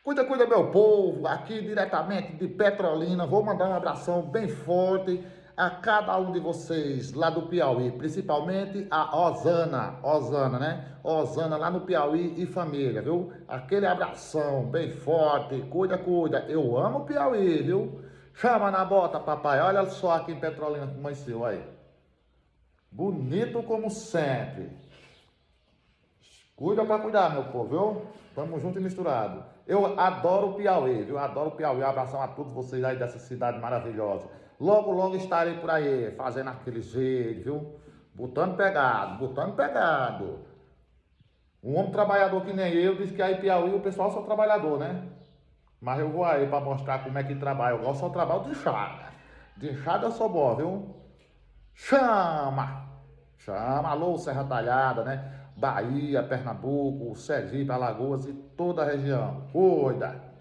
Cuida, cuida, meu povo, aqui diretamente de Petrolina. Vou mandar um abração bem forte a cada um de vocês lá do Piauí, principalmente a Osana, né? Osana lá no Piauí e família, viu? Aquele abração bem forte, cuida, cuida. Eu amo o Piauí, viu? Chama na bota, papai. Olha só aqui em Petrolina como amanheceu aí. Bonito como sempre. Cuida pra cuidar, meu povo, viu? Tamo junto e misturado. Eu adoro o Piauí, viu? Adoro o Piauí. Um abração a todos vocês aí dessa cidade maravilhosa. Logo, logo estarei por aí, fazendo aquele jeito, viu? Botando pegado, botando pegado. Um homem trabalhador que nem eu, diz que aí em Piauí o pessoal só trabalhador, né? Mas eu vou aí pra mostrar como é que trabalha. Eu gosto só trabalho de enxada. De enxada eu sou bom, viu? Chama! Chama, alô, Serra Talhada, né? Bahia, Pernambuco, Sergipe, Alagoas e toda a região. Cuida!